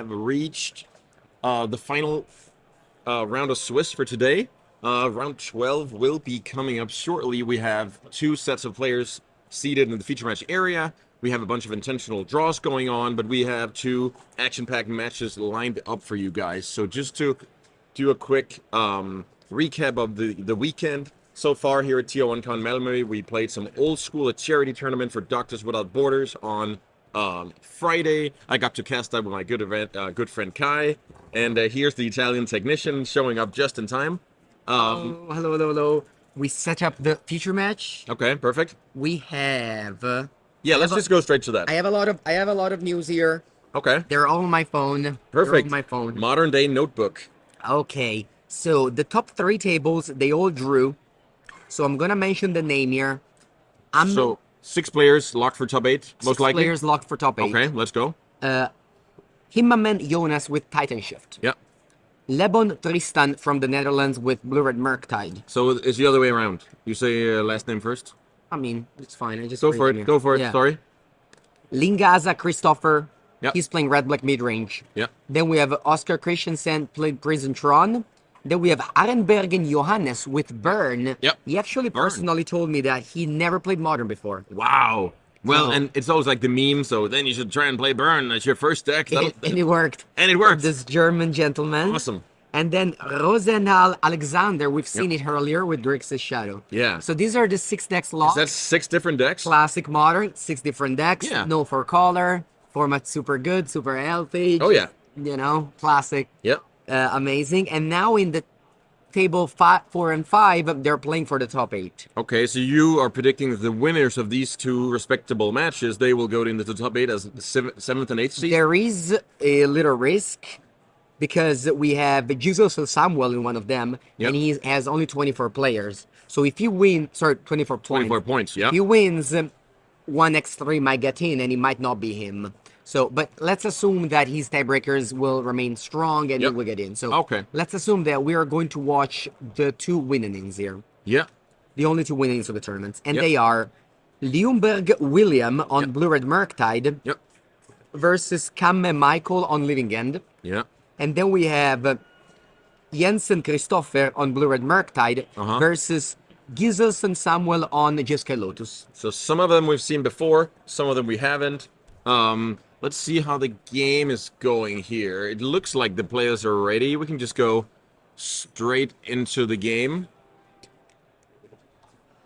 have reached the final round of Swiss for today. Round 12 will be coming up shortly. We have two sets of players seated in the feature match area. We have a bunch of intentional draws going on, but we have two action-packed matches lined up for you guys. So just to do a quick recap of the weekend so far here at TO1Con Malmö, we played some old school, a charity tournament for Doctors Without Borders on Friday. I got to cast that with my good friend Kai, and here's the Italian technician showing up just in time. Hello. We set up the feature match. Okay, perfect. We have. Let's just go straight to that. I have a lot of news here. Okay. They're all on my phone. Perfect. They're on my phone. Modern day notebook. Okay. So the top 3 tables, they all drew. So I'm gonna mention the name here. So 6 players locked for top 8, most likely. 6 players locked for top 8. Okay, let's go. Himmaman Jonas with Titan Shift. Yeah. Lebon Tristan from the Netherlands with Blue-Red Murktide. So it's the other way around. You say last name first. I mean, it's fine. I just Go for it. Go for it. Yeah. Sorry. Lingaza Christopher. Yep. He's playing Red-Black mid-range. Yeah. Then we have Oscar Christensen playing Prison Tron. Then we have Arenbergen Johannes with Burn. Yep. He actually personally told me that he never played Modern before. Wow. Well, and it's always like the meme, so then you should try and play Burn as your first deck. And it worked. And it worked. This German gentleman. Awesome. And then Rosenal Alexander, we've seen it earlier with Grixis Shadow. Yeah. So these are the 6 decks locked. That's 6 different decks? Classic Modern, 6 different decks. Yeah. No 4 color. Format super good, super healthy. Oh, yeah. You know, classic. Yep. Amazing. And now in the table 4 and 5, they're playing for the top 8. Okay, so you are predicting that the winners of these 2 respectable matches, they will go into the top 8 as the 7th and 8th seed? There is a little risk because we have Jesus Samuel in one of them, and he has only 24 players. So if you win, 24 points. 24 points, yeah. If he wins, 1x3 might get in, and it might not be him. So, but let's assume that his tiebreakers will remain strong and he will get in. So, okay. Let's assume that we are going to watch the 2 winnings here. Yeah. The only 2 winnings of the tournament. And they are Leonberg William on Blue-Red Murktide versus Kamme Michael on Living End. Yeah. And then we have Jensen Christopher on Blue-Red Murktide versus Giselson Samuel on Jeskai Lotus. So some of them we've seen before, some of them we haven't. Let's see how the game is going here. It looks like the players are ready. We can just go straight into the game.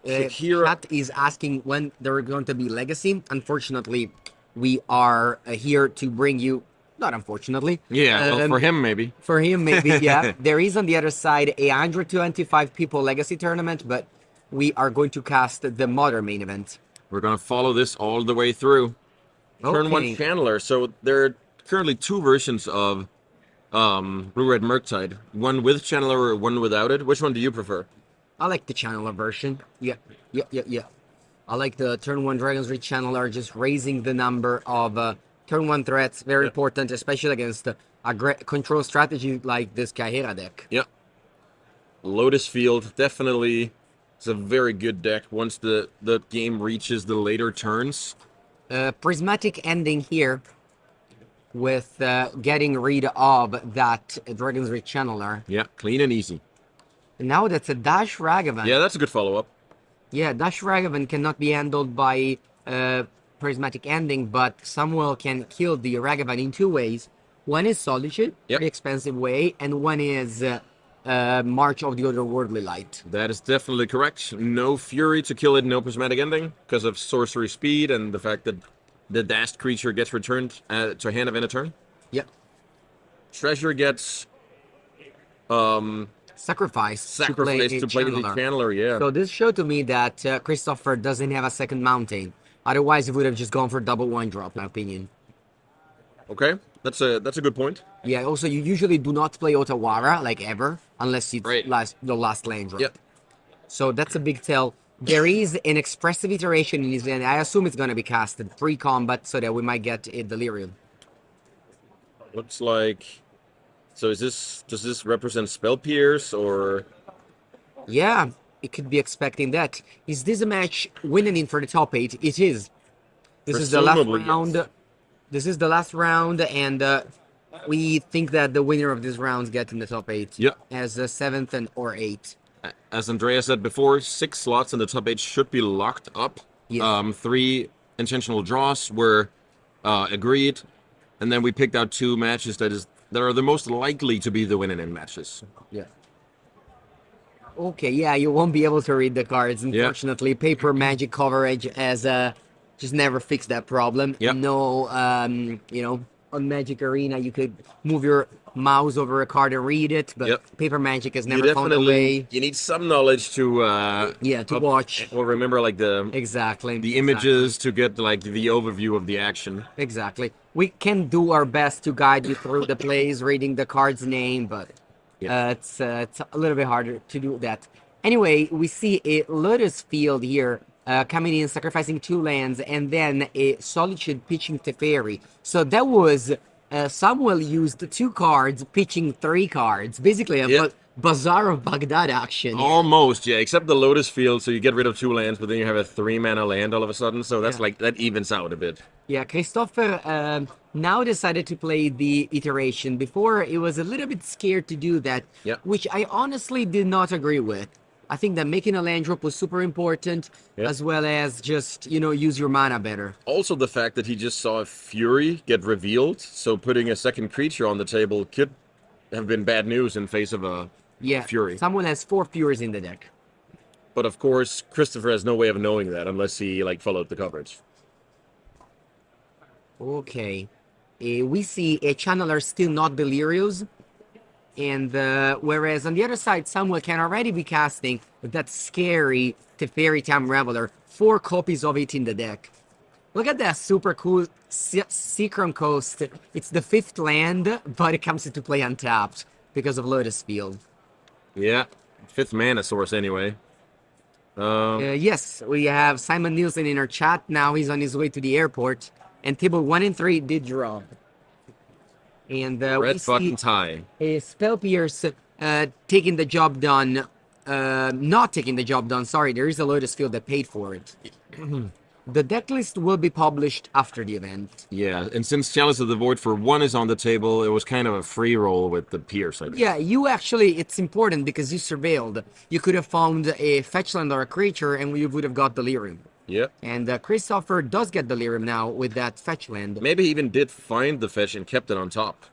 Chat is asking when there are going to be Legacy. Unfortunately, we are here to bring you... Not unfortunately. Yeah, well, for him maybe. For him maybe, yeah. There is on the other side a 125 people Legacy tournament, but we are going to cast the Modern main event. We're going to follow this all the way through. Turn 1 Channeler. So there are currently 2 versions of Blue-Red Murktide. One with Channeler or one without it. Which one do you prefer? I like the Channeler version. Yeah. I like the turn 1 Dragon's Reach Channeler, just raising the number of turn 1 threats. Very important, especially against a control strategy like this Kaihera deck. Yeah. Lotus Field, definitely is a very good deck once the game reaches the later turns. Prismatic ending here with getting rid of that Dragon's Reach Channeler. Yeah, clean and easy. And now that's a Dash Ragavan. Yeah, that's a good follow-up. Yeah, Dash Ragavan cannot be handled by Prismatic ending, but Samuel can kill the Ragavan in 2 ways. One is Solitude, very expensive way, and one is March of the Otherworldly Light. That is definitely correct. No Fury to kill it, no Prismatic ending, because of sorcery speed and the fact that the dashed creature gets returned to hand of end a turn. Yep. Treasure gets sacrifice to play the Channeler, yeah. So this showed to me that Christopher doesn't have a second mountain. Otherwise, he would have just gone for double 1-drop, in my opinion. Okay, that's a good point. Yeah, also, you usually do not play Otawara, like, ever, unless it's the last land drop. Yep. So that's a big tell. There is an expressive iteration in his land. I assume it's going to be casted pre-combat so that we might get a Delirium. Looks like... So does this represent Spell Pierce, or... Yeah, it could be expecting that. Is this a match winning in for the top 8? It is. This is the last round. Yes. This is the last round, and We think that the winner of this round gets in the top 8 Yeah. as a 7th and or 8. As Andrea said before, 6 slots in the top 8 should be locked up. Yes. 3 intentional draws were agreed, and then we picked out 2 matches that are the most likely to be the winning matches. Yeah. Okay, yeah, you won't be able to read the cards, unfortunately. Paper Magic coverage has just never fixed that problem. Yep. No, on Magic Arena you could move your mouse over a card and read it, but Paper Magic has never found a way. You need some knowledge to watch. Or remember like the images to get like the overview of the action. Exactly. We can do our best to guide you through the plays, reading the card's name, but it's a little bit harder to do that. Anyway, we see a Lotus field here coming in, sacrificing 2 lands, and then a Solitude pitching Teferi. So that was Samuel used 2 cards, pitching 3 cards. Basically a Bazaar of Baghdad action. Almost, yeah, except the Lotus field, so you get rid of 2 lands, but then you have a 3-mana land all of a sudden, so that's like, that evens out a bit. Yeah, Christopher now decided to play the iteration. Before, it was a little bit scared to do that, which I honestly did not agree with. I think that making a land drop was super important, as well as just, use your mana better. Also the fact that he just saw a Fury get revealed, so putting a second creature on the table could have been bad news in face of a Fury. Someone has 4 Furies in the deck. But of course, Christopher has no way of knowing that unless he followed the coverage. Okay. We see a Channeler still not Delirious. And whereas on the other side, Samuel can already be casting that scary Teferi Time Reveler. 4 copies of it in the deck. Look at that super cool Seacron Coast. It's the 5th land, but it comes into play untapped because of Lotus Field. Yeah, 5th mana source anyway. Yes, we have Simon Nielsen in our chat. Now he's on his way to the airport. And table 1 and 3 did draw. And red fucking tie. Spell Pierce taking the job done. Not taking the job done. Sorry, there is a Lotus Field that paid for it. The deck list will be published after the event. Yeah, and since Chalice of the Void for 1 is on the table, it was kind of a free roll with the Pierce, I guess. Yeah, you actually, it's important because you surveilled. You could have found a fetchland or a creature and you would have got Delirium. Yep. And Christopher does get Delirium now with that fetch land. Maybe he even did find the fetch and kept it on top.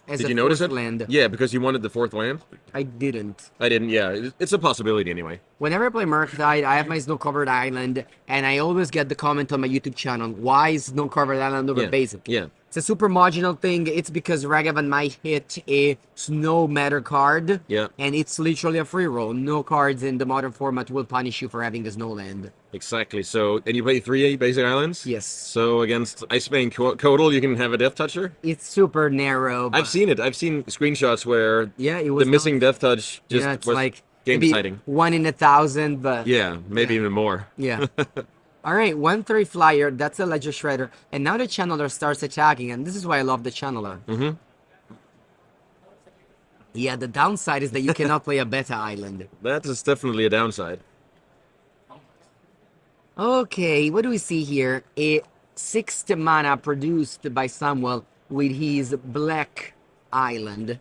As did you notice it? Land. Yeah, because you wanted the 4th land? I didn't. I didn't, yeah. It's a possibility anyway. Whenever I play Murktide, I have my snow-covered island, and I always get the comment on my YouTube channel, why is snow-covered island over basic? Yeah. It's a super marginal thing. It's because Ragavan might hit a snow matter card, and it's literally a free roll. No cards in the modern format will punish you for having the snow land. Exactly. So, and you play 3 basic islands? Yes. So against Icebane Kodal, you can have a Death Toucher? It's super narrow. I've seen it. I've seen screenshots where it was the missing Death Touch just was like game deciding. 1 in 1,000, but... Yeah, maybe even more. Yeah. All right, 1/3 flyer. That's a Ledger Shredder. And now the Channeler starts attacking, and this is why I love the Channeler. Mm-hmm. Yeah, the downside is that you cannot play a beta island. That is definitely a downside. Okay, what do we see here? A 6th mana produced by Samuel with his Black Island.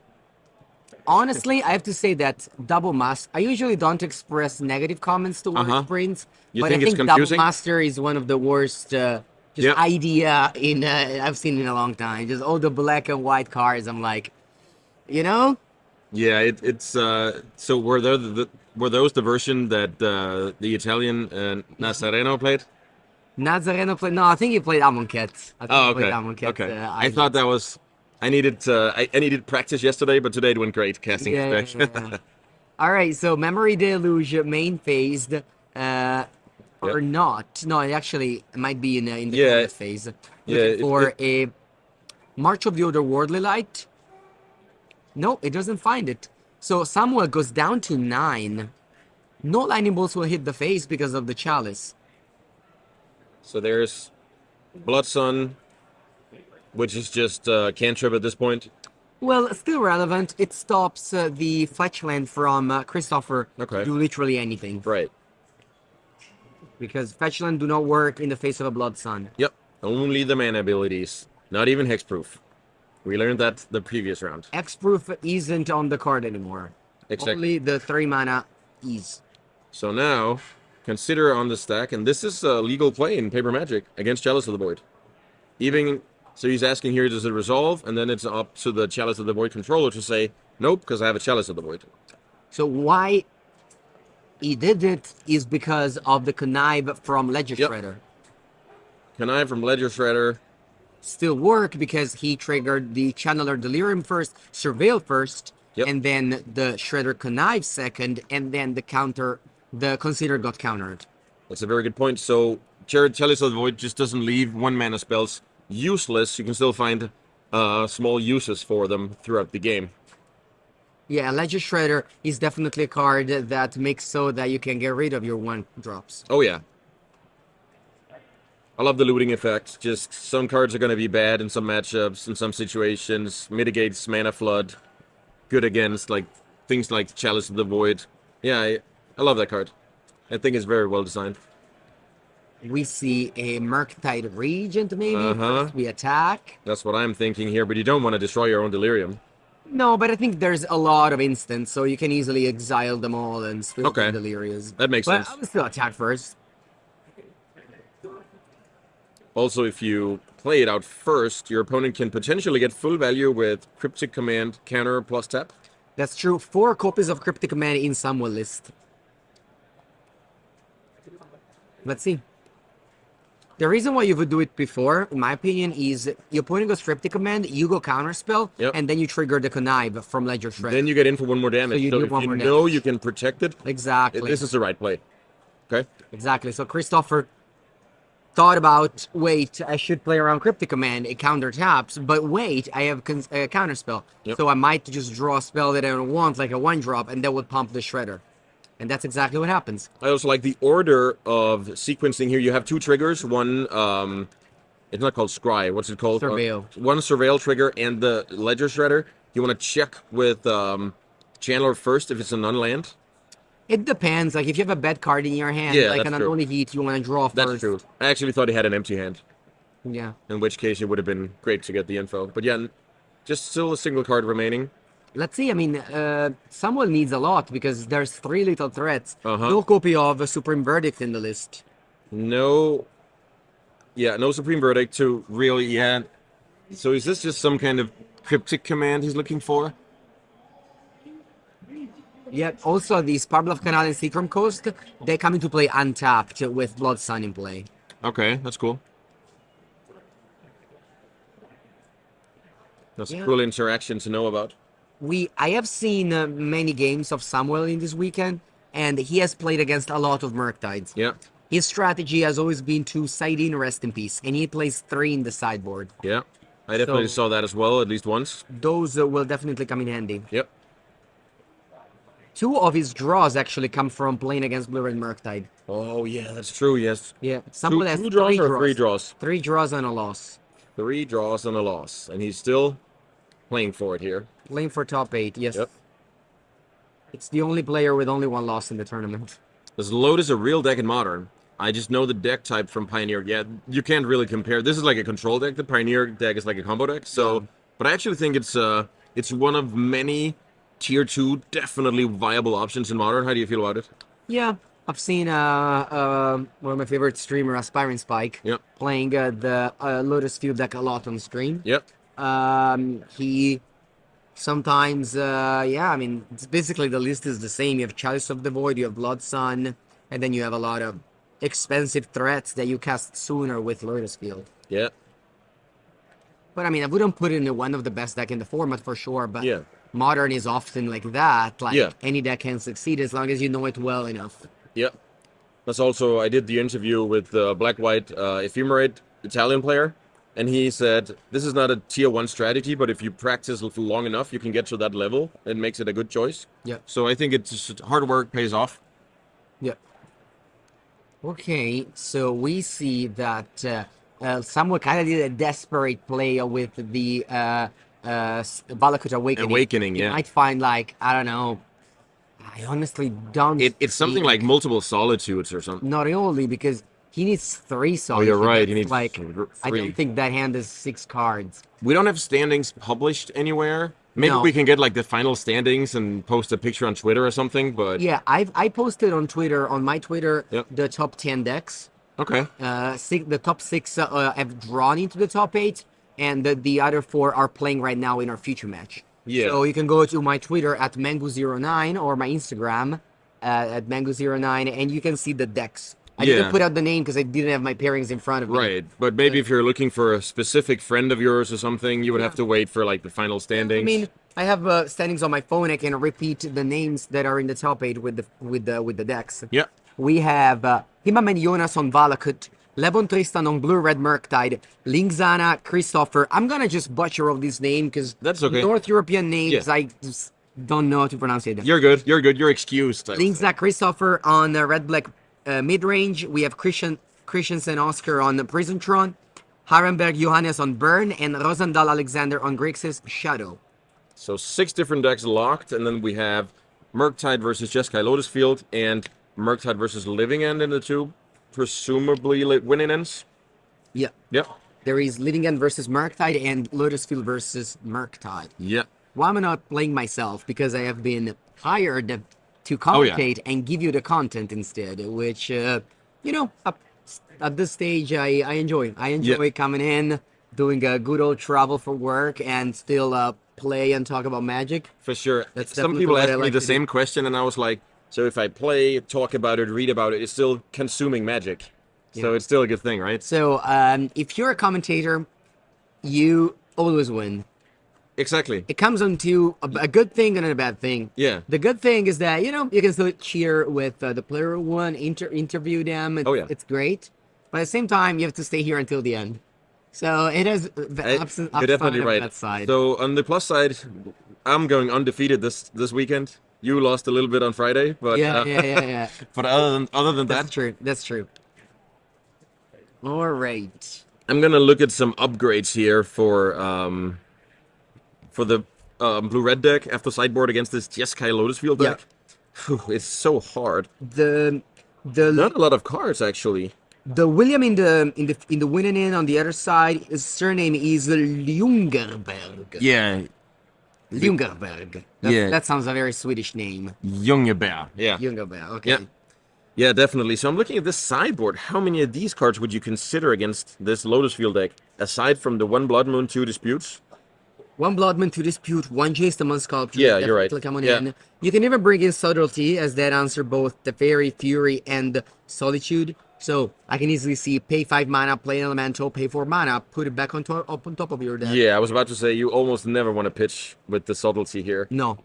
Honestly, I have to say that Double Master... I usually don't express negative comments towards prints, but I think Double Master is one of the worst idea I've seen in a long time. Just all the black and white cards, I'm like, Yeah, it's... so were those the version that the Italian Nazareno played? Nazareno played... No, I think he played Amonkhet. Okay. I thought that was... I needed practice yesterday, but today it went great casting effect. All right, so Memory Deluge main phased, or not? No, it actually might be in the phase. For a March of the Otherworldly Light. No, it doesn't find it. So Samuel goes down to 9. No lightning bolts will hit the face because of the Chalice. So there's Blood Sun, which is just cantrip at this point. Well, still relevant. It stops the fetchland from Christopher to do literally anything. Right. Because fetchland do not work in the face of a Blood Sun. Yep. Only the mana abilities. Not even hexproof. We learned that the previous round. X-Proof isn't on the card anymore. Exactly. Only the 3 mana is. So now, consider on the stack, and this is a legal play in Paper Magic against Chalice of the Void. Even so, he's asking here, does it resolve? And then it's up to the Chalice of the Void controller to say, nope, because I have a Chalice of the Void. So why he did it is because of the connive from Ledger Shredder. Connive from Ledger Shredder. Still work because he triggered the Channeler Delirium first, Surveil first, and then the Shredder Connive second, and then the Consider got countered. That's a very good point. So Jared Chalice of the Void just doesn't leave 1 mana spells useless. You can still find small uses for them throughout the game. Yeah, Ledger Shredder is definitely a card that makes so that you can get rid of your 1-drops. Oh yeah. I love the looting effect. Just some cards are going to be bad in some matchups, in some situations. Mitigates mana flood. Good against like things like Chalice of the Void. Yeah, I love that card. I think it's very well designed. We see a Murktide Regent maybe. First we attack. That's what I'm thinking here, but you don't want to destroy your own Delirium. No, but I think there's a lot of instants, so you can easily exile them all and still be Delirious. That makes sense. But I would still attack first. Also, if you play it out first, your opponent can potentially get full value with Cryptic Command, counter, plus tap. That's true. 4 copies of Cryptic Command in Samuel list. Let's see. The reason why you would do it before, in my opinion, is your opponent goes Cryptic Command, you go Counterspell, and then you trigger the Connive from Ledger Shredder. Then you get in for 1 more damage. So if you know you can protect it, exactly. This is the right play. Okay? Exactly. So Christopher thought about, wait, I should play around Cryptic Command, it counter taps, but wait, I have Counterspell. So I might just draw a spell that I don't want, like a 1-drop, and that would pump the Shredder. And that's exactly what happens. I also like the order of sequencing here. You have 2 triggers. One, it's not called Scry. What's it called? Surveil. One Surveil trigger and the Ledger Shredder. You want to check with Chandler first if it's an unland. It depends. Like, if you have a bad card in your hand, like an unholy heat, you want to draw first. That's true. I actually thought he had an empty hand. Yeah. In which case, it would have been great to get the info. But yeah, just still a single card remaining. Let's see. I mean, someone needs a lot because there's 3 little threats. No copy of a Supreme Verdict in the list. No. Yeah, no Supreme Verdict to really, So is this just some kind of Cryptic Command he's looking for? Yeah, also the Sparbluff Canal and Seacrom Coast, they come into play untapped with Blood Sun in play. Okay, that's cool. That's a cool interaction to know about. I have seen many games of Samuel in this weekend, and he has played against a lot of Murktides. Yeah. His strategy has always been to side in Rest in Peace, and he plays 3 in the sideboard. Yeah, I definitely saw that as well, at least once. Those will definitely come in handy. Yep. 2 of his draws actually come from playing against Blue Red Murktide. Oh, yeah, that's true, yes. Yeah, Samuel has 2 draws or 3 draws? 3 draws and a loss. 3 draws and a loss, and he's still playing for it here. Playing for top 8, yes. Yep. It's the only player with only 1 loss in the tournament. Does Lotus a real deck in Modern? I just know the deck type from Pioneer. Yeah, you can't really compare. This is like a control deck. The Pioneer deck is like a combo deck. So, but I actually think it's one of many tier 2 definitely viable options in Modern. How do you feel about it? Yeah, I've seen one of my favorite streamer, Aspiring Spike, playing the Lotus Field deck a lot on stream. Yep. He sometimes, I mean, it's basically the list is the same. You have Chalice of the Void, you have Blood Sun, and then you have a lot of expensive threats that you cast sooner with Lotus Field. Yeah. But I mean, I wouldn't put it in one of the best deck in the format for sure, but yeah. Modern is often like that. Like any deck can succeed as long as you know it well enough. Yeah. That's also, I did the interview with Black-White Ephemerate Italian player, and he said, this is not a tier 1 strategy, but if you practice for long enough, you can get to that level. It makes it a good choice. Yeah. So I think it's hard work pays off. Yeah. Okay, so we see that someone kind of did a desperate play with the Valakut Awakening. Awakening, you might find, like, I don't know, I honestly don't It's something like multiple solitudes or something. Not only because He needs 3 Oh, solid. you're right. That's He needs like, 3. I don't think that hand is 6 cards. We don't have standings published anywhere. Maybe No. we can get like the final standings and post a picture on Twitter or something. But Yeah, I posted on Twitter, on my Twitter, Yep. the top 10 decks. okay, The top 6 have drawn into the top 8, and the other 4 are playing right now in our future match. Yeah. So you can go to my Twitter at Mango09 or my Instagram at Mango09, and you can see the decks. I Yeah. didn't put out the name because I didn't have my pairings in front of me. right. But maybe if you're looking for a specific friend of yours or something, you would have to wait for like the final standings. I mean, I have standings on my phone. I can repeat the names that are in the top 8 with the decks. yeah. We have Himamen Jonas on Valakut, Lebon Tristan on Blue Red Murktide, Lingzana Christopher. I'm gonna just butcher all these names because That's okay. North European names Yeah. I just don't know how to pronounce it. You're good. You're good. You're excused. Lingzana Christopher on Red Black mid range. We have Christiansen Oscar on Prisontron, Harenberg Johannes on Burn, and Rosendal Alexander on Grixis Shadow. So 6 different decks locked, and then we have Murktide versus Jeskai Lotus Field and Murktide versus Living End in the 2, presumably winning ends. Yeah. Yep. There is Living End versus Murktide and Lotusfield versus Murktide. Yeah. Why am I not playing myself? Because I have been hired to Oh, yeah. commentate and give you the content instead, which, at this stage, I enjoy. I enjoy coming in, doing a good old travel for work, and still play and talk about Magic. For sure. That's Some definitely people what I ask me like the to same do. question, and I was like, so if I play, talk about it, read about it, it's still consuming Magic. So Yeah. it's still a good thing, right? So, if you're a commentator, you always win. Exactly. It comes on to a good thing and a bad thing. Yeah. The good thing is that, you can still cheer with the player who won, interview them. Oh, yeah. It's great. But at the same time, you have to stay here until the end. So it has the You're definitely right. that side. So on the plus side, I'm going undefeated this weekend. You lost a little bit on Friday, but yeah. but other than That's that, true. That's true. All right. I'm gonna look at some upgrades here for the blue red deck after sideboard against this Jeskai Lotus Field Yeah. deck. Whew, it's so hard. The Not a lot of cards actually. William in the winning end on the other side, his surname is Ljungerberg. Yeah, Ljungerberg. Yeah. That sounds a very Swedish name. Jungebear. Yeah. Ljungerberg. Okay. Yeah. Yeah, definitely. So I'm looking at this sideboard. How many of these cards would you consider against this Lotus Field deck, aside from the 1 Blood Moon, 2 Disputes? 1 Bloodman to dispute, 1 Jace the Moon Sculpture. Yeah, you're right. definitely coming Yeah. in. You can even bring in Subtlety, as that answer both the Fairy, Fury, and Solitude. So I can easily see pay 5 mana, play an Elemental, pay 4 mana, put it back on top of your deck. Yeah, I was about to say you almost never want to pitch with the subtlety here. No,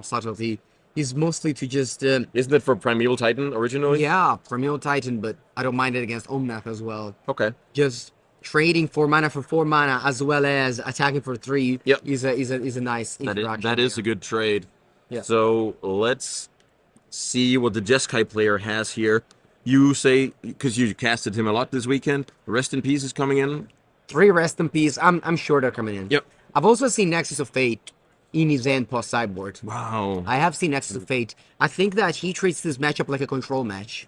Subtlety is mostly to just, Isn't it for Primeval Titan originally? yeah, Primeval Titan, but I don't mind it against Omnath as well. Okay. Just trading 4 mana for 4 mana as well as attacking for 3 Yep. is a nice interaction. That is a there. good trade. Yeah. So let's see what the Jeskai player has here. You say, because you casted him a lot this weekend, Rest in Peace is coming in. 3 Rest in Peace. I'm sure they're coming in. Yep. I've also seen Nexus of Fate in his end post sideboard. Wow. I have seen Nexus of Fate. I think that he treats this matchup like a control match,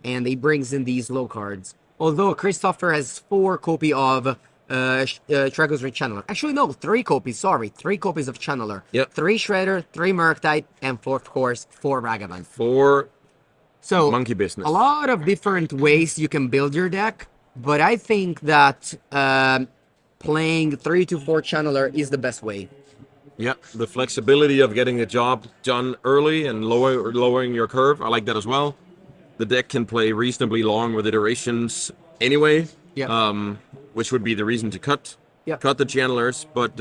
and he brings in these low cards. Although Christopher has 4 copy of Trago's Red Channeler. Actually, no, 3 copies. Sorry, 3 copies of Channeler. Yep. 3 Shredder, 3 Murktide, and 4, of course, 4 Ragavan. For So monkey business. a lot of different ways you can build your deck, but I think that playing 3 to 4 Channeler is the best way. Yeah, the flexibility of getting the job done early and lowering your curve. I like that as well. The deck can play reasonably long with iterations anyway. Yeah. Which would be the reason to cut Yeah. the channelers. But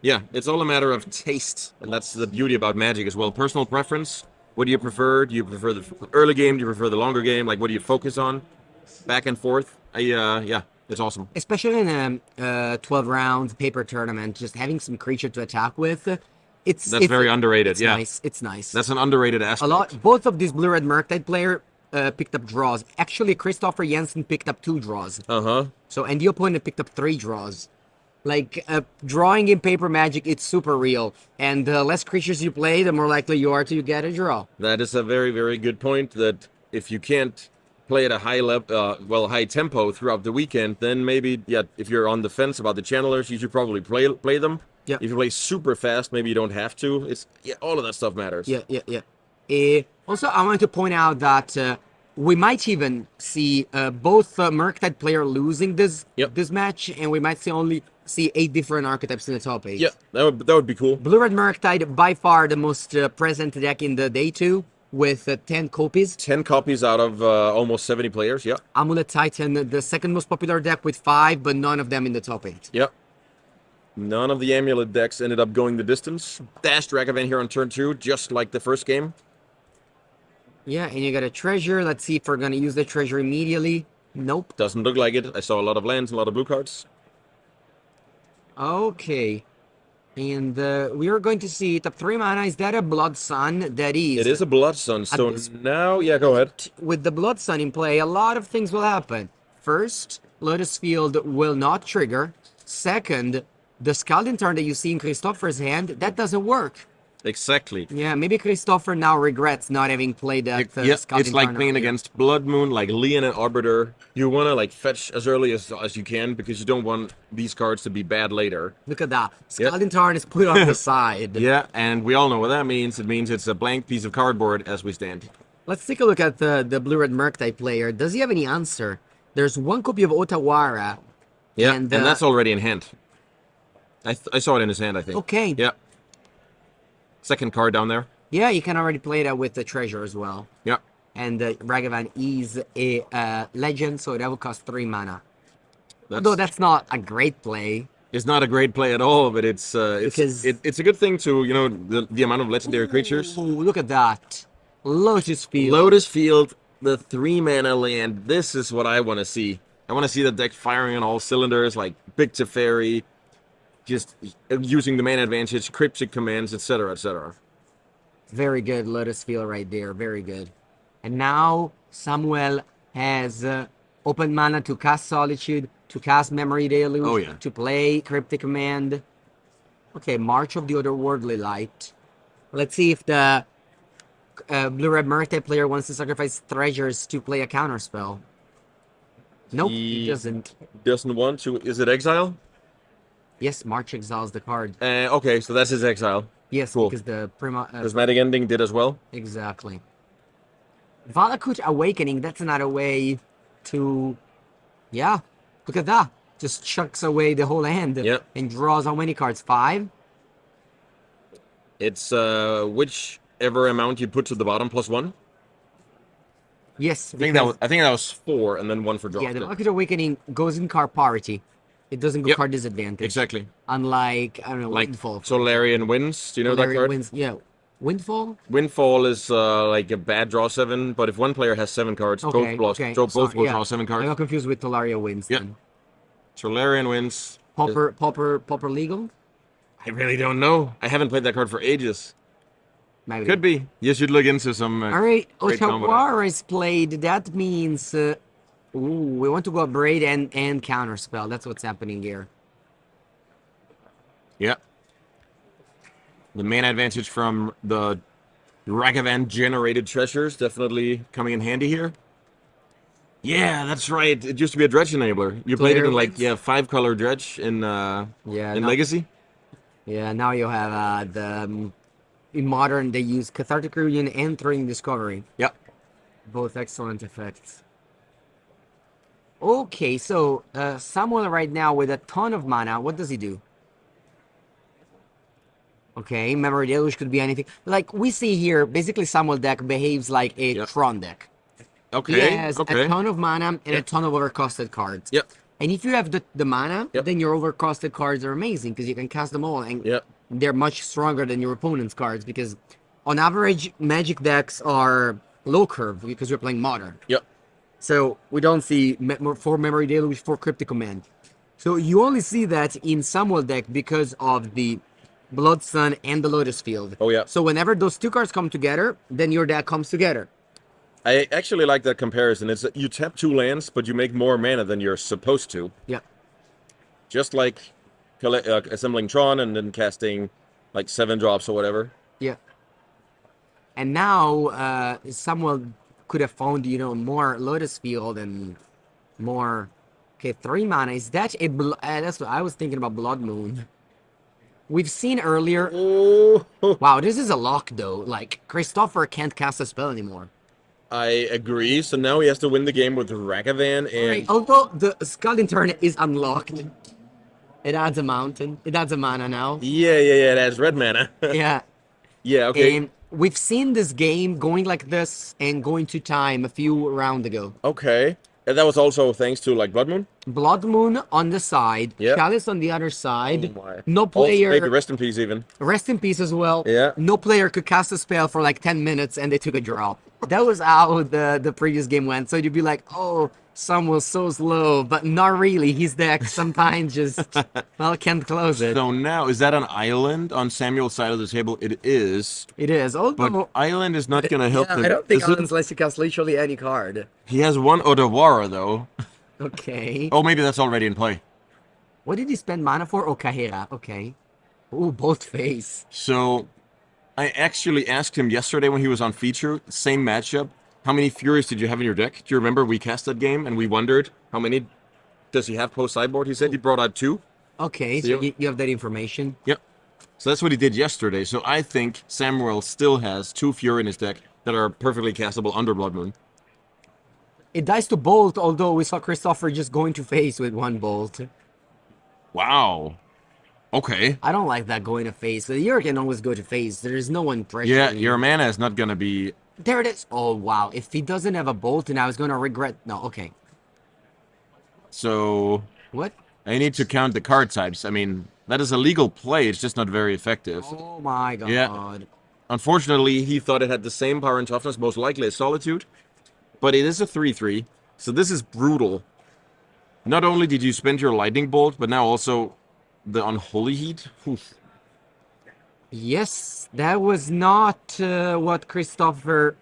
yeah, it's all a matter of taste, and that's the beauty about Magic as well. Personal preference. What do you prefer? Do you prefer the early game? Do you prefer the longer game? Like, what do you focus on? Back and forth. Yeah, it's awesome. Especially in a 12-round paper tournament, just having some creature to attack with, it's Very underrated. It's Yeah, nice. It's nice. that's an underrated aspect. A lot. Both of these blue-red Murktide player picked up draws. Actually, Christopher Jensen picked up 2 draws. So, and the opponent picked up 3 draws. Like, drawing in paper Magic, it's super real. And the less creatures you play, the more likely you are to get a draw. That is a very, very good point. That if you can't play at a high level, high tempo throughout the weekend, then maybe, yeah, if you're on the fence about the channelers, you should probably play them. Yeah. If you play super fast, maybe you don't have to. It's all of that stuff matters. Yeah. Also, I wanted to point out that we might even see both Murktide player losing this match, and we might only see 8 different archetypes in the top 8. Yeah, that would be cool. Blue-red Murktide, by far the most present deck in the day 2, with 10 copies. 10 copies out of almost 70 players, yeah. Amulet Titan, the second most popular deck with 5, but none of them in the top 8. Yep. None of the Amulet decks ended up going the distance. Dashed Ragavan here on turn 2, just like the first game. Yeah, and you got a treasure. Let's see if we're going to use the treasure immediately. Nope. Doesn't look like it. I saw a lot of lands, a lot of blue cards. Okay. And we are going to see top 3 mana. Is that a Blood Sun? That is. It is a Blood Sun. So now, yeah, go ahead. With the Blood Sun in play, a lot of things will happen. First, Lotus Field will not trigger. Second, the Scalding Tarn that you see in Christopher's hand, that doesn't work. Exactly. Yeah, maybe Christopher now regrets not having played that Scalding it's like Tarn playing earlier. against Blood Moon, like Leon and Arbiter. You want to like fetch as early as you can because you don't want these cards to be bad later. Look at that. Scalding Tarn is put on the side. Yeah, and we all know what that means. It means it's a blank piece of cardboard as we stand. Let's take a look at the blue-red Murktide player. Does he have any answer? There's 1 copy of Otawara. Yeah, and that's already in hand. I saw it in his hand, I think. Okay. Yeah. Second card down there. Yeah, you can already play that with the treasure as well. Yeah. And Ragavan is a legend, so that will cost 3 mana. Though that's not a great play. It's not a great play at all, but it's a good thing to, you know, the amount of legendary creatures. Ooh, look at that. Lotus Field. Lotus Field, the 3 mana land. This is what I want to see. I want to see the deck firing on all cylinders, like Big Teferi, just using the mana advantage, cryptic commands, etc., etc. Very good Lotus Field right there. Very good. And now Samuel has open mana to cast Solitude, to cast Memory Deluge, to play Cryptic Command. Okay, March of the Otherworldly Light. Let's see if the blue-red Murktide player wants to sacrifice treasures to play a counterspell. Nope, he doesn't. Doesn't want to. Is it exile? Yes, March exiles the card. Okay, so that's his exile. Yes, cool. Because the Prismatic Ending did as well. Exactly. Valakut Awakening, that's another way to... Yeah, look at that. Just chucks away the whole hand. Yep. And draws how many cards? 5? It's whichever amount you put to the bottom plus 1. Yes. I think that was 4 and then 1 for draw. Yeah, the Valakut Awakening goes in card parity. It doesn't go card disadvantage. Exactly. Unlike, I don't know, like Windfall. Solarian Winds. Do you know that card? Winds, yeah. Windfall? Windfall is like a bad draw 7, but if one player has 7 cards, both will draw 7 cards. I got confused with Tolaria Winds. Yeah. Then. Solarian Winds. Pauper Legal? I really don't know. I haven't played that card for ages. Maybe. Could be. You should look into some. All right, Otawara is played. That means we want to go Braid and Counterspell. That's what's happening here. Yeah. The main advantage from the Ragavan generated treasures definitely coming in handy here. Yeah, that's right. It used to be a dredge enabler. You played it in like 5-color dredge in Legacy. Yeah, now you have in Modern they use Cathartic Reunion and Thrilling Discovery. Yep. Both excellent effects. Okay, so Samuel right now with a ton of mana, what does he do? Okay, Memory Deluge could be anything. Like we see here, basically Samuel deck behaves like a Tron deck. Okay. He has a ton of mana and a ton of overcosted cards. Yep. And if you have the mana, then your overcosted cards are amazing because you can cast them all and they're much stronger than your opponent's cards because on average, Magic decks are low curve because you're playing Modern. Yep. So we don't see 4 Memory Deluge, 4 Cryptic Command. So you only see that in Samuel deck because of the Blood Sun and the Lotus Field. Oh, yeah. So whenever those 2 cards come together, then your deck comes together. I actually like that comparison. It's you tap 2 lands, but you make more mana than you're supposed to. Yeah. Just like assembling Tron and then casting like 7 drops or whatever. Yeah. And now Samuel could have found, more Lotus Field and more. Okay, 3 mana. Is that a? That's what I was thinking about. Blood Moon. We've seen earlier. Oh, Wow, this is a lock though. Like Christopher can't cast a spell anymore. I agree. So now he has to win the game with Ragavan and Right. Although the Scalding Turn is unlocked, it adds a mountain. It adds a mana now. yeah. It has red mana. Yeah. Yeah. Okay. And we've seen this game going like this and going to time a few rounds ago. Okay. And that was also thanks to like Blood Moon. Blood Moon on the side, Yeah. Chalice on the other side. Oh my. No Also, player. maybe rest in peace even. Rest in peace as well. Yeah. No player could cast a spell for like 10 minutes and they took a draw. That was how the previous game went. So you'd be like, oh, Sam was so slow, but not really. His deck sometimes just, well, can't close it. So now, is that an island on Samuel's side of the table? It is. It is. Although, But island is not going to help yeah, him. I don't think This is- islands lets you cast literally any card. He has one Odawara, though. Okay. Oh, maybe that's already in play. What did he spend mana for? Oh, Kahira. Okay. Ooh, both face. So, I actually asked him yesterday when he was on feature, same matchup, how many Furies did you have in your deck? Do you remember we cast that game and we wondered how many does he have post sideboard? He said he brought out 2. Okay, so Yeah. you have that information. Yep. So that's what he did yesterday. So I think Samuel still has 2 Fury in his deck that are perfectly castable under Blood Moon. It dies to Bolt, although we saw Christopher just going to face with 1 Bolt. Wow. Okay. I don't like that going to face. The Euro can always go to face. There is no one pressuring. Yeah, you. your mana is not gonna be. There it is. Oh, wow. If he doesn't have a Bolt, then I was going to regret. No, okay. So What? I need to count the card types. I mean, that is a legal play. It's just not very effective. Oh, my God. Yeah. Unfortunately, he thought it had the same power and toughness, most likely as Solitude, but it is a 3/3. So this is brutal. Not only did you spend your Lightning Bolt, but now also the Unholy Heat. Oof. Yes, that was not what Christopher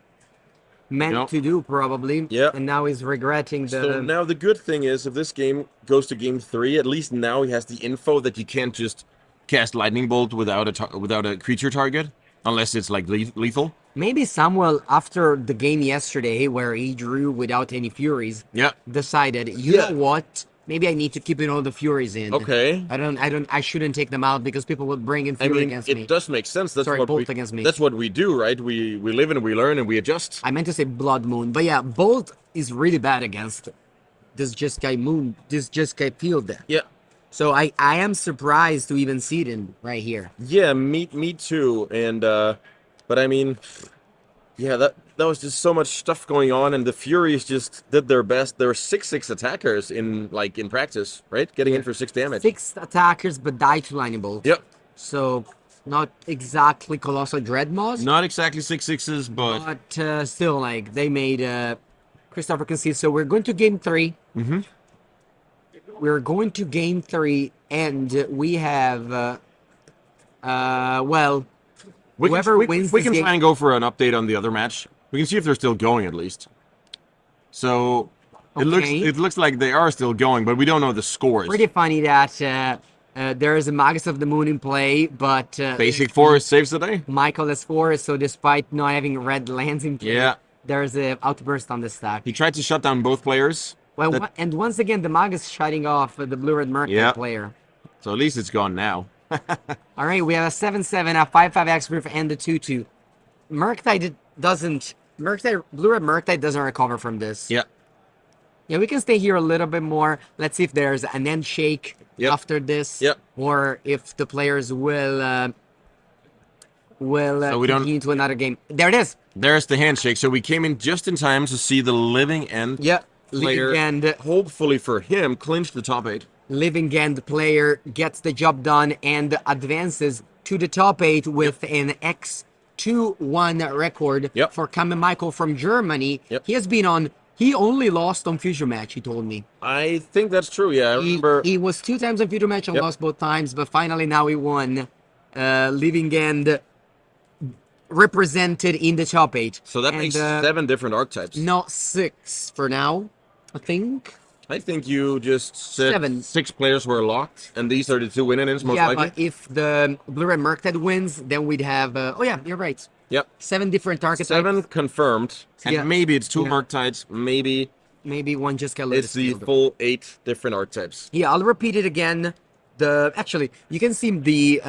meant No. to do, probably. Yeah. And now he's regretting the. So now the good thing is, if this game goes to game 3, at least now he has the info that you can't just cast Lightning Bolt without a creature target, unless it's like lethal. Maybe Samuel, after the game yesterday, where he drew without any Furies, Yeah. decided, Yeah. know what? Maybe I need to keep in all the Furies in. Okay. I shouldn't take them out because people will bring in I Fury mean, against it me. does make sense. That's Sorry, what Bolt we, against me. That's what we do, right? We live and we learn and we adjust. I meant to say Blood Moon, but yeah, Bolt is really bad against this Jeskai Field deck. Yeah. So I am surprised to even see it in right here. Yeah, me too. And but I mean, yeah, that was just so much stuff going on, and the Furies just did their best. There were 6/6 attackers in practice, right? Getting in for 6 damage. 6 attackers, but die to Lightning Bolt. Yep. So not exactly Colossal Dreadmaws, Not exactly 6/6s, but but still, like they made Christopher concede. So we're going to game 3. Mhm. We're going to game 3, and we have well. Whoever wins we this can game- try and go for an update on the other match. We can see if they're still going at least. So Okay. it looks like they are still going, but we don't know the scores. Pretty funny that there is a Magus of the Moon in play, but Basic Forest saves the day. Michael has 4, so despite not having red lands in play, Yeah. there's a outburst on the stack. He tried to shut down both players. Well, that- and once again, the Magus shutting off the Blue-Red Murktide Yeah. player. So at least it's gone now. All right, we have a 7/7, a 5/5 X-Proof, and a 2/2. Blue-Red Murktide doesn't recover from this. Yeah. Yeah, we can stay here a little bit more. Let's see if there's an end shake Yep. after this, Yep. or if the players will So we don't- continue to another game. There it is. There's the handshake. So we came in just in time to see the Living End Yeah, player, Living End, hopefully for him, clinch the top 8. Living End player gets the job done and advances to the top 8 with an X2-1 record Yep. for Kamen Michael from Germany. Yep. He has been on. He only lost on Future Match. He told me. I think that's true. Yeah, I remember. He was 2 times on Future Match and Yep. lost both times, but finally now he won. Living End represented in the top 8. So that And, makes 7 different archetypes. Not 6 for now, I think. I think you just said 7. 6 players were locked, and these are the 2 win-ins most Yeah, likely. but if the Blue-Red Murktide wins, then we'd have. Oh yeah, you're right. Yep. 7 different archetypes. 7 confirmed, and Yeah. maybe it's 2 Yeah. Murktides, maybe Maybe one Jeskai Lotus. it's the full 8 different archetypes. Yeah, I'll repeat it again. Actually, you can see the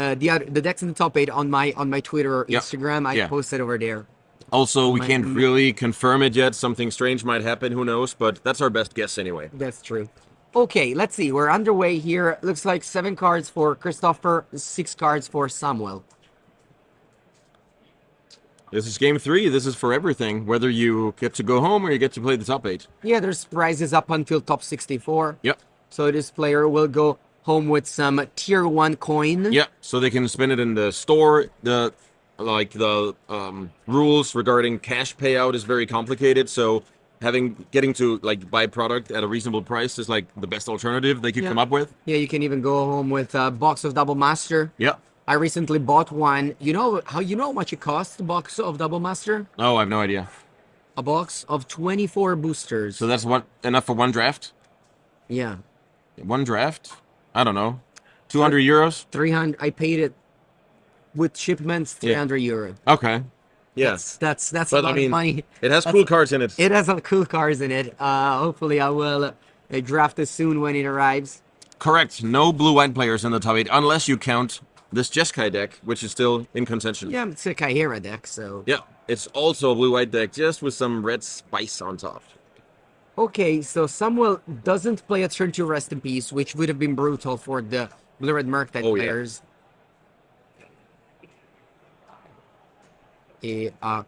decks in the top 8 on my Twitter or Yeah. Instagram. I Yeah. posted over there. Also, we My- can't really confirm it yet. Something strange might happen, who knows, but that's our best guess anyway. That's true. Okay, let's see. We're underway here. Looks like 7 cards for Christopher, 6 cards for Samuel. This is game 3. This is for everything, whether you get to go home or you get to play the top 8. Yeah, there's prizes up until top 64. Yep. So this player will go home with some tier 1 coin. Yeah, so they can spend it in the store. The rules regarding cash payout is very complicated, so getting to like buy product at a reasonable price is like the best alternative they could come up with. Yeah, you can even go home with a box of Double Master. Yeah. I recently bought one. You know how much it costs, a box of Double Master? Oh, I have no idea. A box of 24 boosters. So that's enough for one draft? Yeah. One draft? I don't know. 200 euros? 300. I paid it with shipments, 300 euro. Okay. Yes. That's But a lot of money. it has cool cards in it. It has some cool cards in it. Hopefully I will draft it soon when it arrives. Correct. No blue-white players in the top 8, unless you count this Jeskai deck, which is still in contention. Yeah, it's a Kaihera deck, so... Yeah. It's also a blue-white deck, just with some red spice on top. Okay, so Samuel doesn't play a turn 2 Rest in Peace, which would have been brutal for the Blue-Red Murktide players.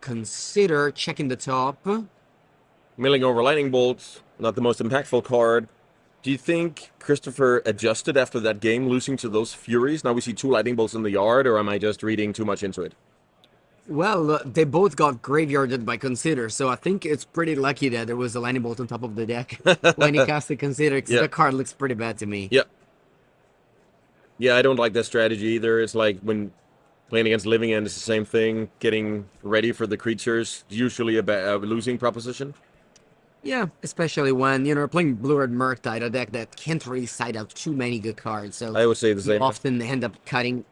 Consider checking the top. Milling over Lightning Bolt, not the most impactful card. Do you think Christopher adjusted after that game, losing to those Furies? Now we see 2 Lightning Bolts in the yard, or am I just reading too much into it? Well, they both got graveyarded by Consider, so I think it's pretty lucky that there was a Lightning Bolt on top of the deck when he casted Consider, because the card looks pretty bad to me. Yep. Yeah, I don't like that strategy either. It's like when playing against Living End, it's the same thing. Getting ready for the creatures, usually a losing proposition. Yeah, especially when, playing Blue-Red Murktide, a deck that can't really side out too many good cards, so I would say the you same. often end up cutting,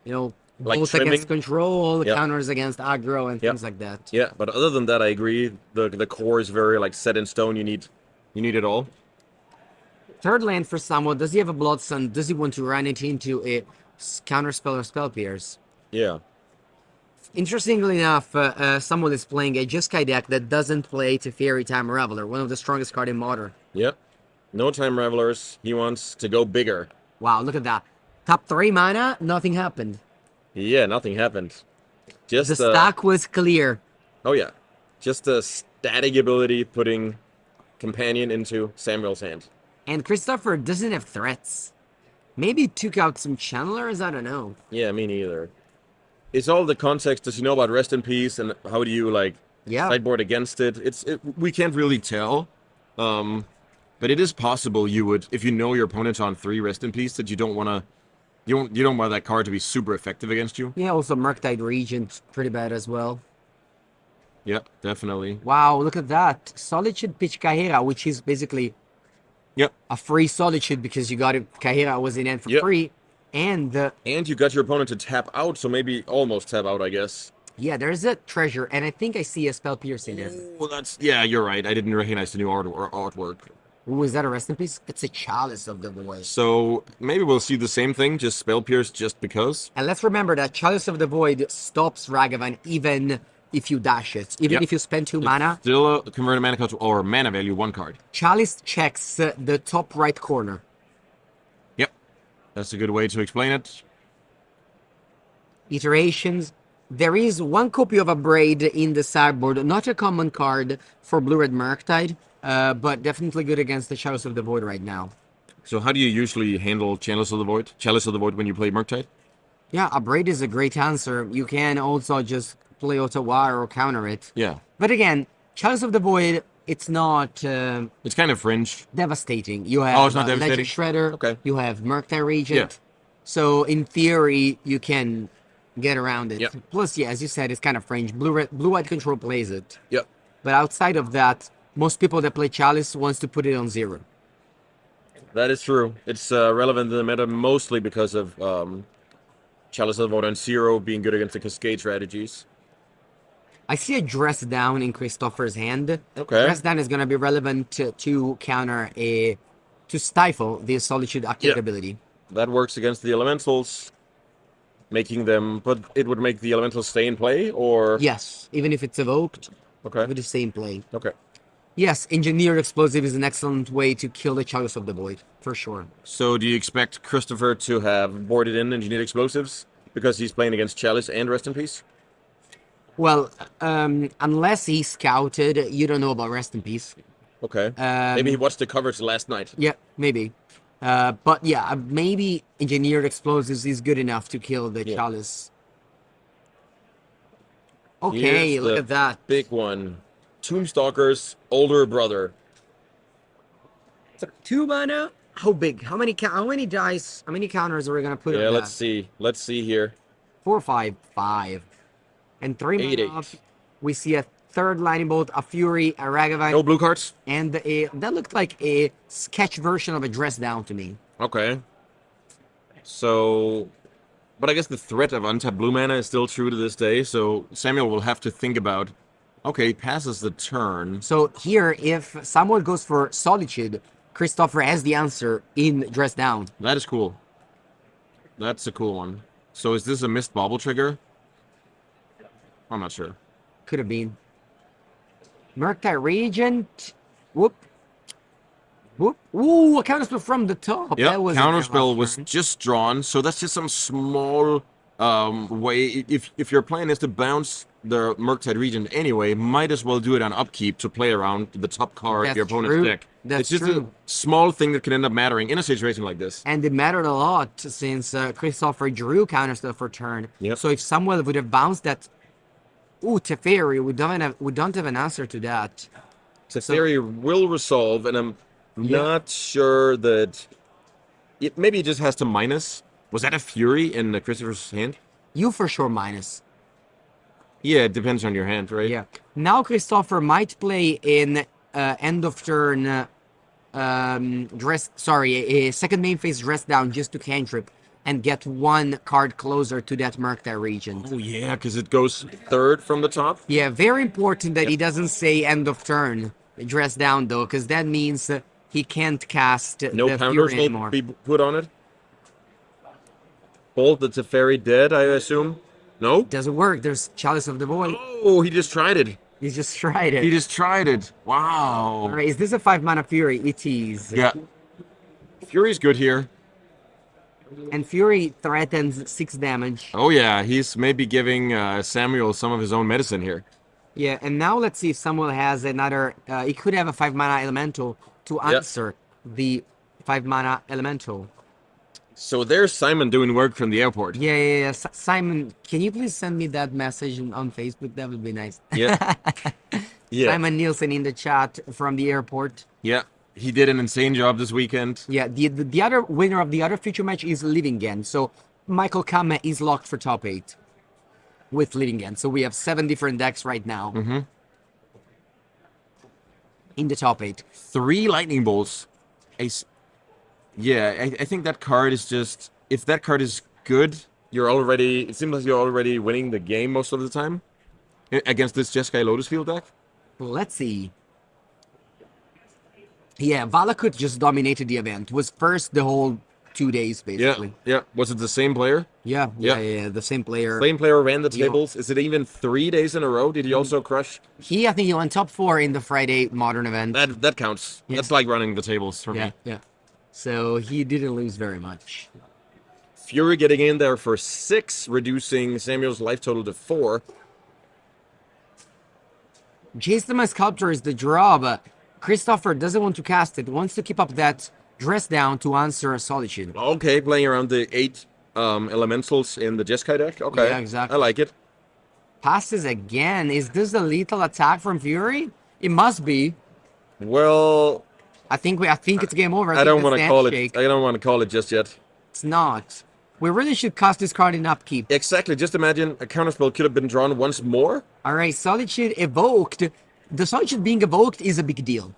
Like both trimming. against control, counters against aggro, and things like that. Yeah, but other than that, I agree. The core is very like set in stone. You need it all. Third land for Samuel. Does he have a Blood Sun? Does he want to run it into a Counterspell or Spell Pierce? Yeah. Interestingly enough, Samuel is playing a Jeskai deck that doesn't play Teferi Time Raveler, one of the strongest cards in Modern. Yep. No Time Revelers. He wants to go bigger. Wow, look at that. Top 3 mana, nothing happened. Yeah, nothing happened. Just The stack was clear. Oh yeah, just a static ability putting Companion into Samuel's hand. And Christopher doesn't have threats. Maybe took out some channelers, I don't know. Yeah, me neither. It's all the context. Does he know about Rest in Peace, and how do you sideboard against it? We can't really tell. But it is possible you would, if you know your opponent's on 3 Rest in Peace, that you don't want that card to be super effective against you. Yeah, also Murktide Regent, pretty bad as well. Yeah, definitely. Wow, look at that. Solitude Pitch Kaihera, which is basically a free Solitude because you got it. Kaihera was in end for free. And you got your opponent to tap out, so maybe almost tap out, I guess. Yeah, there's a treasure, and I think I see a Spell Pierce in there. Well, you're right. I didn't recognize the new artwork. Ooh, is that a Rest in Peace? It's a Chalice of the Void. So maybe we'll see the same thing, just Spell Pierce just because. And let's remember that Chalice of the Void stops Ragavan even if you dash it. Even if you spend 2 mana. Still a converted mana cost or mana value 1 card. Chalice checks the top right corner. Yep. That's a good way to explain it. Iterations. There is 1 copy of a Braid in the sideboard. Not a common card for Blue-Red Murktide, but definitely good against the Chalice of the Void right now. So how do you usually handle Chalice of the Void when you play Murktide? Yeah, a Braid is a great answer. You can also just play Ottawa or counter it. Yeah. But again, Chalice of the Void, it's not... it's kind of fringe. Devastating. You have it's not devastating? Legend Shredder. Okay. You have Murktide Regent. Yeah. So in theory, you can get around it. Yep. Plus, yeah, as you said, it's kind of fringe. Blue-White Control plays it. Yep. But outside of that, most people that play Chalice wants to put it on 0. That is true. It's relevant in the meta mostly because of Chalice of the Void on 0 being good against the Cascade strategies. I see a dress down in Christopher's hand. Okay. Dress down is going to be relevant to counter to stifle the Solitude activate ability. That works against the elementals, making them. But it would make the elementals stay in play, or Yes, even if it's evoked, okay, it would stay in play. okay. Yes, Engineered Explosive is an excellent way to kill the Chalice of the Void, for sure. So do you expect Christopher to have boarded in engineered explosives because he's playing against Chalice and Rest in Peace? Well, unless he scouted, you don't know about Rest in Peace. Okay. Maybe he watched the coverage last night. Yeah, maybe. But yeah, maybe Engineered Explosives is good enough to kill the Chalice. Okay, Here's look the at that. big one. Tombstalker's older brother. 2 mana? How big? How many dice? How many counters are we gonna put on that? Let's see. Let's see here. 4, 5, 5. And 3 8, mana off. We see a third lightning bolt, a fury, a ragavine, No blue cards? and that looked like a sketch version of a dress down to me. Okay. So, but I guess the threat of untapped blue mana is still true to this day, so Samuel will have to think about, okay, he passes the turn. So here, if someone goes for Solitude, Christopher has the answer in dress down. That is cool. That's a cool one. So is this a missed bauble trigger? I'm not sure. Could have been. Murktide Regent. Whoop. Whoop. Ooh, a counterspell from the top. Yeah, That was counterspell was just drawn, so that's just some small way. If your plan is to bounce the Murktide Regent anyway, might as well do it on upkeep to play around the top card of your opponent's true. deck. That's it's just true. a small thing that can end up mattering in a situation like this. And it mattered a lot since Christopher drew counterspell for turn. Yep. So if Samuel would have bounced that, ooh, Teferi, we don't have an answer to that. Teferi will resolve, and I'm not sure that maybe it just has to minus. Was that a Fury in Christopher's hand? You for sure minus. Yeah, it depends on your hand, right? Yeah. Now Christopher might play in end of turn a second main phase dress down just to cantrip and get one card closer to that Murktide region. Oh yeah, because it goes third from the top. Yeah, very important that he doesn't say end of turn dress down though, because that means he can't cast No the counters Fury will anymore. be put on it. Bolt the Teferi dead, I assume. No? Doesn't work. There's Chalice of the Void. Oh, he just tried it. He just tried it. He just tried it. Wow. All right, is this a 5 mana Fury? It is. Yeah. Fury's good here. And Fury threatens 6 damage. Oh yeah, he's maybe giving Samuel some of his own medicine here. Yeah, and now let's see if Samuel has another. He could have a 5 mana elemental to answer the 5 mana elemental. So there's Simon doing work from the airport. Yeah. Simon, can you please send me that message on Facebook? That would be nice. Yeah. Yeah. Simon Nielsen in the chat from the airport. Yeah. He did an insane job this weekend. Yeah, the other winner of the other future match is Livingen. So Michael Kame is locked for top 8 with Livingen. So we have 7 different decks right now in the top 8. 3 lightning bolts. Yeah, I think that card is just, if that card is good, it seems like you're already winning the game most of the time against this Jeskai Lotus field deck. Well, let's see. Yeah, Valakut just dominated the event. Was first the whole 2 days, basically. Yeah. Was it the same player? Yeah, the same player. Same player ran the tables. Is it even 3 days in a row? Did he also crush? I think he went top 4 in the Friday Modern event. That counts. Yeah. That's like running the tables for me. Yeah. So he didn't lose very much. Fury getting in there for 6, reducing Samuel's life total to 4. Jason my Sculptor is the draw, but Christopher doesn't want to cast it. Wants to keep up that dress down to answer a Solitude. Okay, playing around the 8 elementals in the Jeskai deck. Okay, Yeah, exactly. I like it. Passes again. Is this the lethal attack from Fury? It must be. Well, I think it's game over. I don't want to call it. Handshake. I don't want to call it just yet. It's not. We really should cast this card in upkeep. Exactly. Just imagine a counterspell could have been drawn once more. All right, Solitude evoked. The Solitude being evoked is a big deal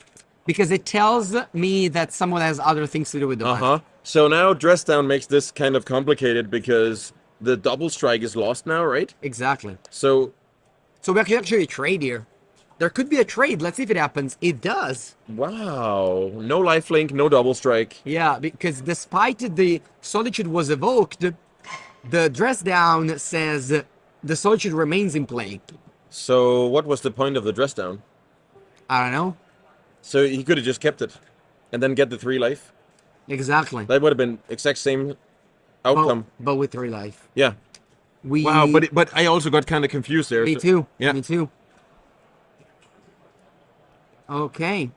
because it tells me that someone has other things to do with the money. So now dress down makes this kind of complicated because the double strike is lost now, right? Exactly. So So we could actually trade here. There could be a trade. Let's see if it happens. It does. Wow. No lifelink, no double strike. Yeah, because despite the Solitude was evoked, the dress down says the Solitude remains in play. So what was the point of the dress down? I don't know. So he could have just kept it and then get the 3 life. Exactly. That would have been exact same outcome. But with 3 life. Yeah. Wow, but I also got kind of confused there. Me too. Yeah. Me too. Okay.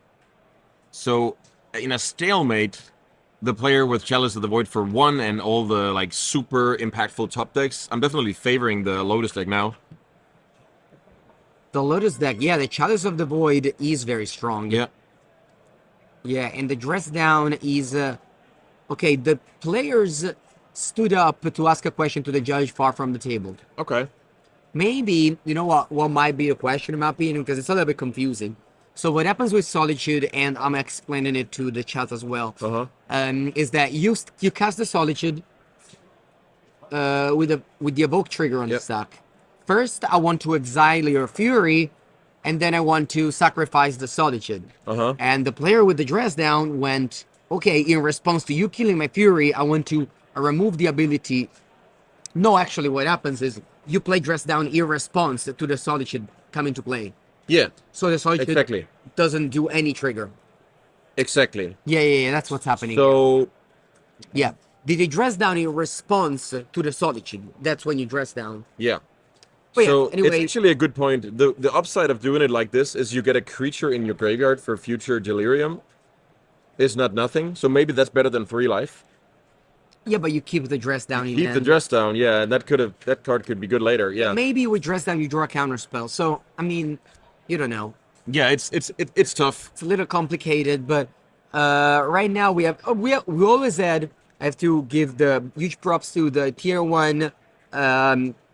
So in a stalemate, the player with Chalice of the Void for 1 and all the like super impactful top decks, I'm definitely favoring the Lotus deck now. The Lotus deck, yeah, the Chalice of the Void is very strong. Yeah. Yeah, and the dress down is okay. The players stood up to ask a question to the judge far from the table. Okay. Maybe, you know what might be a question in my opinion, because it's a little bit confusing. So what happens with Solitude, and I'm explaining it to the chat as well, is that you cast the Solitude with the evoke trigger on the stack. First, I want to exile your Fury, and then I want to sacrifice the Solitude. And the player with the dress down went, okay, in response to you killing my Fury, I want to remove the ability. No, actually, what happens is you play dress down in response to the Solitude coming to play. Yeah. So the Solitude exactly. doesn't do any trigger. Exactly. Yeah, that's what's happening. So, yeah. Did you dress down in response to the Solitude? That's when you dress down. Yeah. But so yeah, anyway, it's actually a good point. The upside of doing it like this is you get a creature in your graveyard for future Delirium. Is not nothing. So maybe that's better than 3 life. yeah, but you keep the dress down. Keep the dress down, yeah, and that card could be good later, yeah. Maybe with dress down you draw a counter spell. So I mean, you don't know. Yeah, it's tough. It's a little complicated, but right now we always had. I have to give the huge props to the tier 1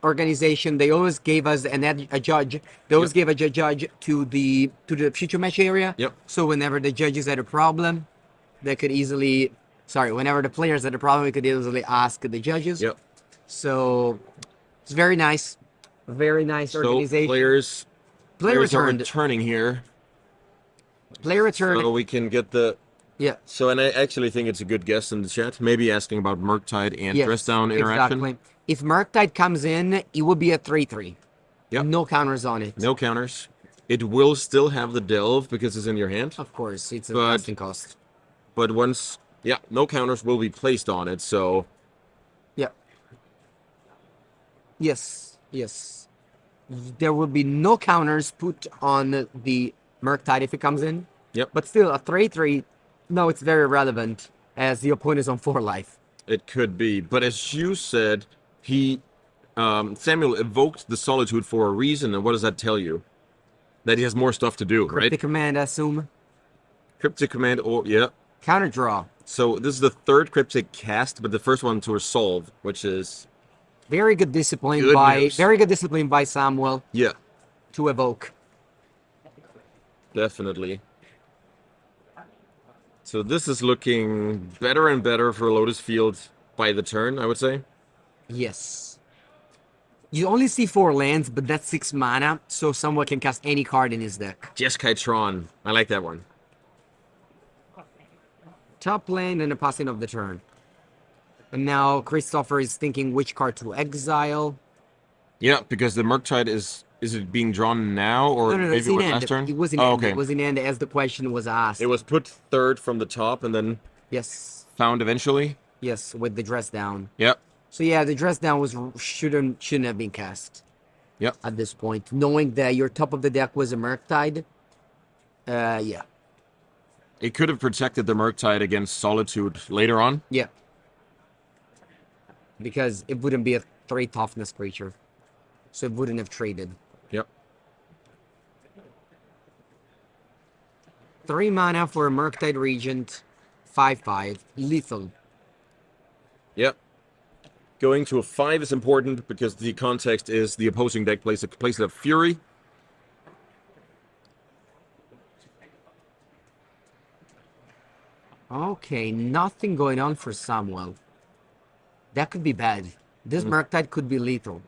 organization. They always gave us a judge. They always gave a judge to the future match area. Yep. So whenever the judges had a problem, they could easily. Sorry, whenever the players had a problem, we could easily ask the judges. Yep. So it's very nice. Very nice organization. So players are returning here. Player return. So we can get the. Yeah. So, and I actually think it's a good guess in the chat. Maybe asking about Murktide and dress down interaction. Exactly. If Murktide comes in, it will be a 3/3. Yep. No counters on it. No counters. It will still have the delve because it's in your hand. Of course, it's a casting cost. But once, no counters will be placed on it. So. Yeah. Yes. There will be no counters put on the Murktide if it comes in. Yep. But still, a 3/3. No, it's very relevant as the opponent is on 4 life. It could be, but as you said, Samuel evoked the Solitude for a reason, and what does that tell you? That he has more stuff to do, Cryptic right? Command, I assume. Cryptic Command, Counter draw. So this is the 3rd Cryptic cast, but the first one to resolve, which is very good discipline by Samuel. Yeah. To evoke. Definitely. So this is looking better and better for Lotus Field by the turn, I would say. Yes. You only see 4 lands, but that's 6 mana, so someone can cast any card in his deck. Jeskai Tron. I like that one. Top lane and a passing of the turn. And now Christopher is thinking which card to exile. Yeah, because the Murktide is it being drawn now, or no, maybe it was last turn? It was in end. Okay. It was in end as the question was asked. It was put 3rd from the top and then found eventually. Yes, with the dress down. Yep. So yeah, the dress down shouldn't have been cast. Yep. At this point, knowing that your top of the deck was a Murktide. Yeah. It could have protected the Murktide against Solitude later on. Yeah. Because it wouldn't be a 3 toughness creature. So it wouldn't have traded. Yep. 3 mana for a Murktide Regent. 5/5. Lethal. Yep. Going to a 5 is important because the context is the opposing deck plays a Fury. Okay, nothing going on for Samuel. That could be bad. This Murktide could be lethal.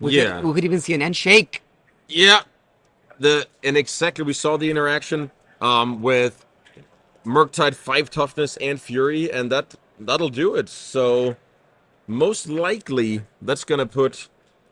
We could even see an end shake. Yeah, and exactly we saw the interaction with Murktide 5 toughness and fury, and that'll do it. So most likely that's gonna put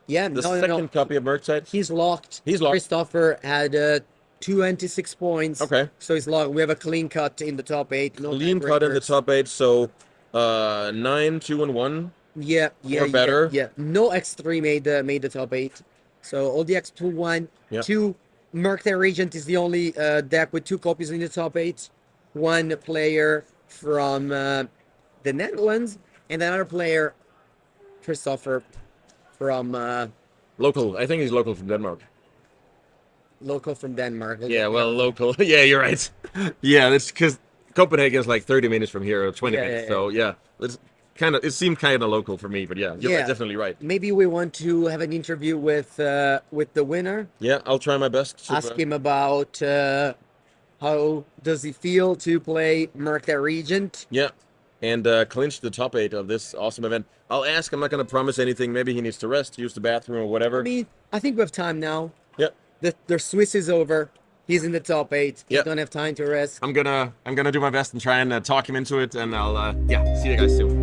Yeah, the no, no, no. second copy of Murktide. He's locked. He's locked. Christopher had 26 points. Okay. So he's locked. We have a clean cut in the top 8. No Clean cut in the tiebreakers. top 8, so 9, 2, and 1. Yeah, yeah, or better. Yeah, yeah. No X3 made the top 8. So all the X2 1, Yeah. 2. Murktide Regent is the only deck with 2 copies in the top 8. One player from the Netherlands and another player, Christopher, from Local. I think he's local from Denmark. local from Denmark. Yeah, well, local. Yeah, you're right. Yeah, that's because Copenhagen is like 30 minutes from here, or 20 Yeah, minutes. yeah, So yeah, it seemed kind of local for me, but yeah, you're Yeah. definitely right. Maybe we want to have an interview with the winner. Yeah, I'll try my best. to, Ask him about how does he feel to play Murktide Regent. Yeah, and clinch the top 8 of this awesome event. I'll ask. I'm not going to promise anything. Maybe he needs to rest, use the bathroom, or whatever. I mean, I think we have time now. Yeah, The Swiss is over. He's in the top 8. He Yeah. don't have time to rest. I'm gonna do my best and try and talk him into it, and I'll see you guys soon.